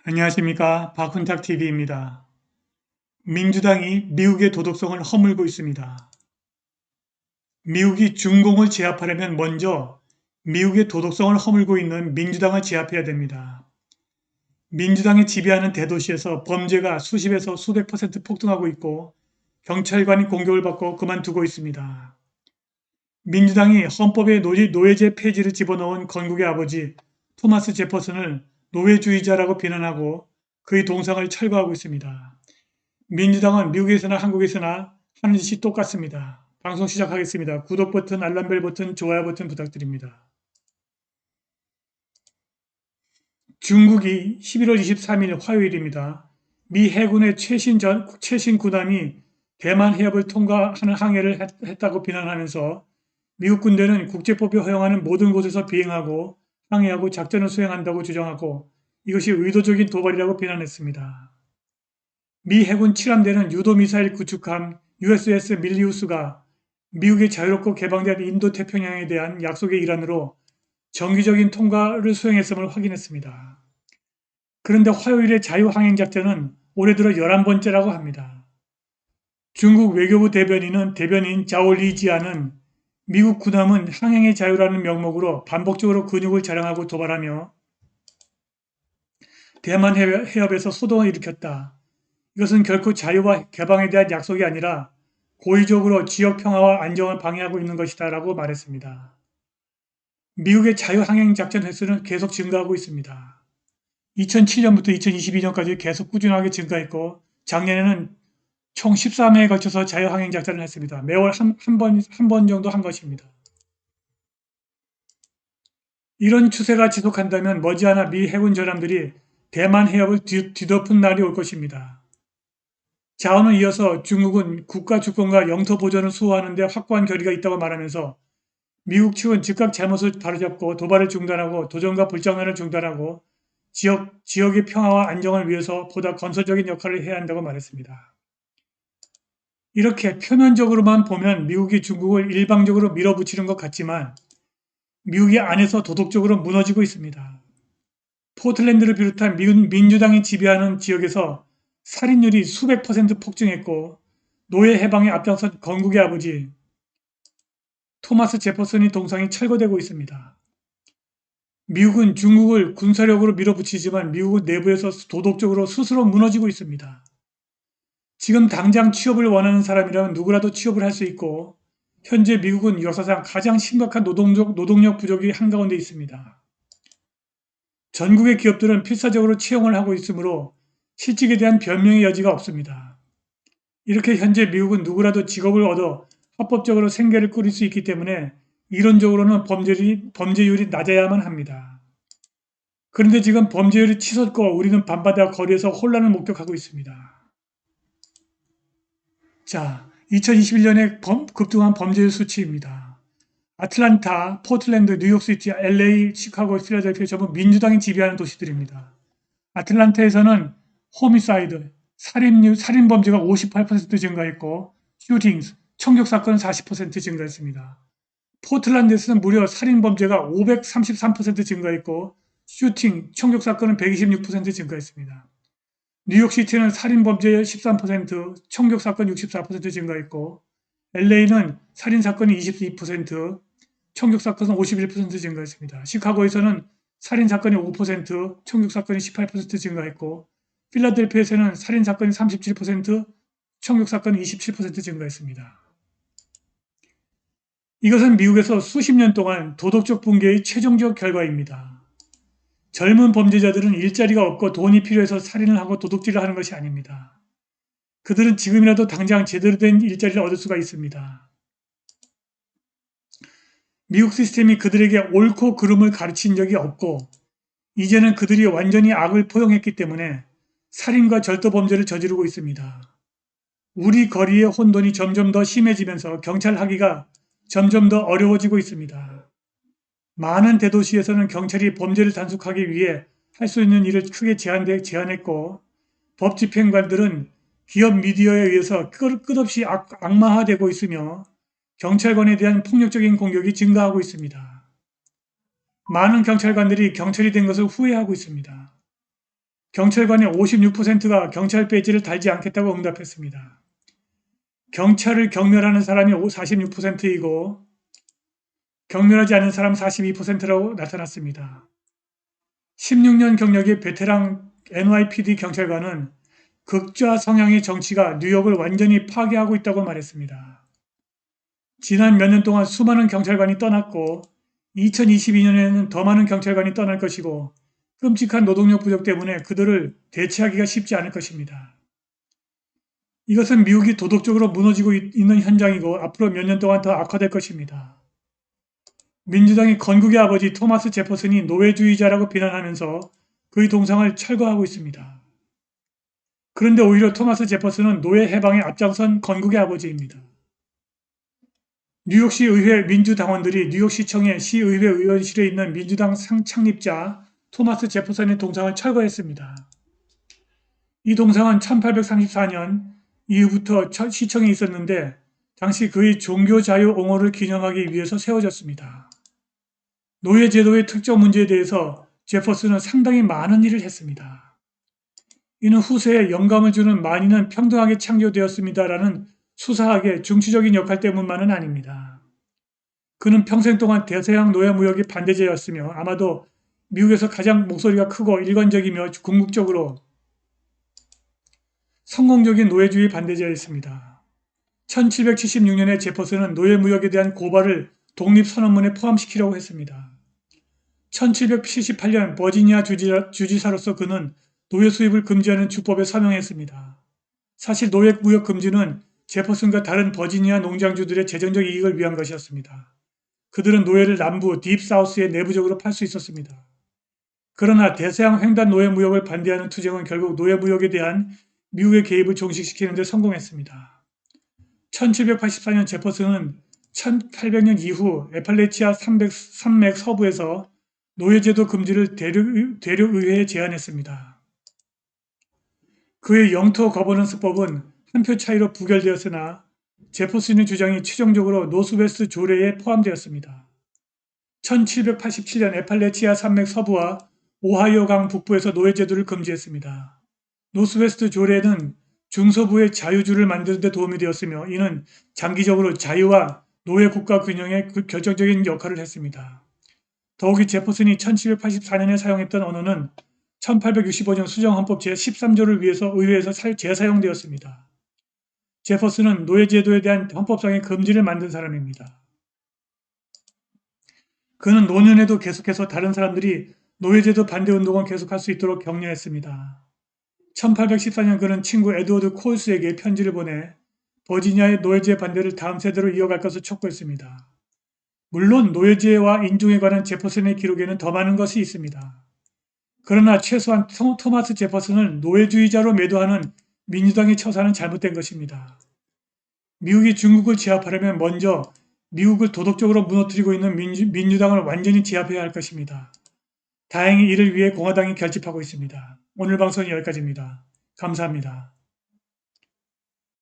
안녕하십니까. 박훈탁TV입니다. 민주당이 미국의 도덕성을 허물고 있습니다. 미국이 중공을 제압하려면 먼저 미국의 도덕성을 허물고 있는 민주당을 제압해야 됩니다. 민주당이 지배하는 대도시에서 범죄가 수십에서 수백 퍼센트 폭등하고 있고 경찰관이 공격을 받고 그만두고 있습니다. 민주당이 헌법에 노예제 폐지를 집어넣은 건국의 아버지 토마스 제퍼슨을 노예주의자라고 비난하고 그의 동상을 철거하고 있습니다. 민주당은 미국에서나 한국에서나 하는 짓이 똑같습니다. 방송 시작하겠습니다. 구독 버튼, 알람벨 버튼, 좋아요 버튼 부탁드립니다. 중국이 11월 23일 화요일입니다. 미 해군의 최신 군함이 대만 해협을 통과하는 항해를 했다고 비난하면서 미국 군대는 국제법이 허용하는 모든 곳에서 비행하고 항해하고 작전을 수행한다고 주장하고 이것이 의도적인 도발이라고 비난했습니다. 미 해군 7함대는 유도미사일 구축함 USS 밀리우스가 미국의 자유롭고 개방된 인도태평양에 대한 약속의 일환으로 정기적인 통과를 수행했음을 확인했습니다. 그런데 화요일의 자유항행작전은 올해 들어 11번째라고 합니다. 중국 외교부 대변인 자오리지아는 미국 군함은 항행의 자유라는 명목으로 반복적으로 근육을 자랑하고 도발하며 대만 해협에서 소동을 일으켰다. 이것은 결코 자유와 개방에 대한 약속이 아니라 고의적으로 지역 평화와 안정을 방해하고 있는 것이다 라고 말했습니다. 미국의 자유항행작전 횟수는 계속 증가하고 있습니다. 2007년부터 2022년까지 계속 꾸준하게 증가했고 작년에는 총 13회에 걸쳐서 자유항행작전을 했습니다. 매월 한 번 정도 한 것입니다. 이런 추세가 지속한다면 머지않아 미 해군 전함들이 대만 해협을 뒤덮은 날이 올 것입니다. 자언은 이어서 중국은 국가 주권과 영토 보전을 수호하는 데 확고한 결의가 있다고 말하면서 미국 측은 즉각 잘못을 바로잡고 도발을 중단하고 도전과 불장난을 중단하고 지역의 평화와 안정을 위해서 보다 건설적인 역할을 해야 한다고 말했습니다. 이렇게 표면적으로만 보면 미국이 중국을 일방적으로 밀어붙이는 것 같지만 미국이 안에서 도덕적으로 무너지고 있습니다. 포틀랜드를 비롯한 민주당이 지배하는 지역에서 살인율이 수백 퍼센트 폭증했고 노예 해방에 앞장선 건국의 아버지 토마스 제퍼슨의 동상이 철거되고 있습니다. 미국은 중국을 군사력으로 밀어붙이지만 미국은 내부에서 도덕적으로 스스로 무너지고 있습니다. 지금 당장 취업을 원하는 사람이라면 누구라도 취업을 할 수 있고 현재 미국은 역사상 가장 심각한 노동력 부족이 한가운데 있습니다. 전국의 기업들은 필사적으로 채용을 하고 있으므로 실직에 대한 변명의 여지가 없습니다. 이렇게 현재 미국은 누구라도 직업을 얻어 합법적으로 생계를 꾸릴 수 있기 때문에 이론적으로는 범죄율이 낮아야만 합니다. 그런데 지금 범죄율이 치솟고 우리는 밤바다 거리에서 혼란을 목격하고 있습니다. 자, 2021년에 급등한 범죄율 수치입니다. 아틀란타, 포틀랜드, 뉴욕시티, LA, 시카고, 필라델피아 전부 민주당이 지배하는 도시들입니다. 아틀란타에서는 호미사이드, 살인 범죄가 58% 증가했고 슈팅스, 총격 사건은 40% 증가했습니다. 포틀랜드에서는 무려 살인 범죄가 533% 증가했고 슈팅, 총격 사건은 126% 증가했습니다. 뉴욕시티는 살인 범죄 13%, 총격 사건 64% 증가했고 LA는 살인 사건이 22%, 총격 사건은 51% 증가했습니다. 시카고에서는 살인 사건이 5%, 총격 사건이 18% 증가했고 필라델피아에서는 살인 사건이 37%, 총격 사건이 27% 증가했습니다. 이것은 미국에서 수십 년 동안 도덕적 붕괴의 최종적 결과입니다. 젊은 범죄자들은 일자리가 없고 돈이 필요해서 살인을 하고 도둑질을 하는 것이 아닙니다. 그들은 지금이라도 당장 제대로 된 일자리를 얻을 수가 있습니다. 미국 시스템이 그들에게 옳고 그름을 가르친 적이 없고 이제는 그들이 완전히 악을 포용했기 때문에 살인과 절도 범죄를 저지르고 있습니다. 우리 거리의 혼돈이 점점 더 심해지면서 경찰 하기가 점점 더 어려워지고 있습니다. 많은 대도시에서는 경찰이 범죄를 단속하기 위해 할 수 있는 일을 크게 제한했고 법 집행관들은 기업 미디어에 의해서 끝없이 악마화되고 있으며 경찰관에 대한 폭력적인 공격이 증가하고 있습니다. 많은 경찰관들이 경찰이 된 것을 후회하고 있습니다. 경찰관의 56%가 경찰 배지를 달지 않겠다고 응답했습니다. 경찰을 경멸하는 사람이 46%이고 경멸하지 않는 사람 42%라고 나타났습니다. 16년 경력의 베테랑 NYPD 경찰관은 극좌 성향의 정치가 뉴욕을 완전히 파괴하고 있다고 말했습니다. 지난 몇 년 동안 수많은 경찰관이 떠났고 2022년에는 더 많은 경찰관이 떠날 것이고 끔찍한 노동력 부족 때문에 그들을 대체하기가 쉽지 않을 것입니다. 이것은 미국이 도덕적으로 무너지고 있는 현장이고 앞으로 몇 년 동안 더 악화될 것입니다. 민주당이 건국의 아버지 토마스 제퍼슨이 노예주의자라고 비난하면서 그의 동상을 철거하고 있습니다. 그런데 오히려 토마스 제퍼슨은 노예 해방에 앞장선 건국의 아버지입니다. 뉴욕시 의회 민주당원들이 뉴욕시청의 시의회 의원실에 있는 민주당 창립자 토마스 제퍼슨의 동상을 철거했습니다. 이 동상은 1834년 이후부터 시청에 있었는데 당시 그의 종교 자유 옹호를 기념하기 위해서 세워졌습니다. 노예제도의 특정 문제에 대해서 제퍼슨은 상당히 많은 일을 했습니다. 이는 후세에 영감을 주는 만인은 평등하게 창조되었습니다라는 수사하게 중추적인 역할 때문만은 아닙니다. 그는 평생 동안 대서양 노예 무역의 반대자였으며 아마도 미국에서 가장 목소리가 크고 일관적이며 궁극적으로 성공적인 노예주의 반대자였습니다. 1776년에 제퍼슨은 노예 무역에 대한 고발을 독립선언문에 포함시키려고 했습니다. 1778년 버지니아 주지사로서 그는 노예 수입을 금지하는 주법에 서명했습니다. 사실 노예 무역 금지는 제퍼슨과 다른 버지니아 농장주들의 재정적 이익을 위한 것이었습니다. 그들은 노예를 남부 딥사우스에 내부적으로 팔 수 있었습니다. 그러나 대서양 횡단 노예 무역을 반대하는 투쟁은 결국 노예 무역에 대한 미국의 개입을 종식시키는 데 성공했습니다. 1784년 제퍼슨은 1800년 이후 애팔레치아 산맥 서부에서 노예제도 금지를 대륙의회에 제안했습니다. 그의 영토 거버넌스법은 한 표 차이로 부결되었으나 제퍼슨의 주장이 최종적으로 노스웨스트 조례에 포함되었습니다. 1787년 애팔레치아 산맥 서부와 오하이오 강 북부에서 노예제도를 금지했습니다. 노스웨스트 조례는 중서부의 자유주를 만드는 데 도움이 되었으며 이는 장기적으로 자유와 노예 국가 균형에 결정적인 역할을 했습니다. 더욱이 제퍼슨이 1784년에 사용했던 언어는 1865년 수정헌법 제13조를 위해서 의회에서 재사용되었습니다. 제퍼슨은 노예제도에 대한 헌법상의 금지를 만든 사람입니다. 그는 노년에도 계속해서 다른 사람들이 노예제도 반대운동을 계속할 수 있도록 격려했습니다. 1814년 그는 친구 에드워드 콜스에게 편지를 보내 버지니아의 노예제 반대를 다음 세대로 이어갈 것을 촉구했습니다. 물론 노예제와 인종에 관한 제퍼슨의 기록에는 더 많은 것이 있습니다. 그러나 최소한 토마스 제퍼슨을 노예주의자로 매도하는 민주당의 처사는 잘못된 것입니다. 미국이 중국을 제압하려면 먼저 미국을 도덕적으로 무너뜨리고 있는 민주당을 완전히 제압해야 할 것입니다. 다행히 이를 위해 공화당이 결집하고 있습니다. 오늘 방송은 여기까지입니다. 감사합니다.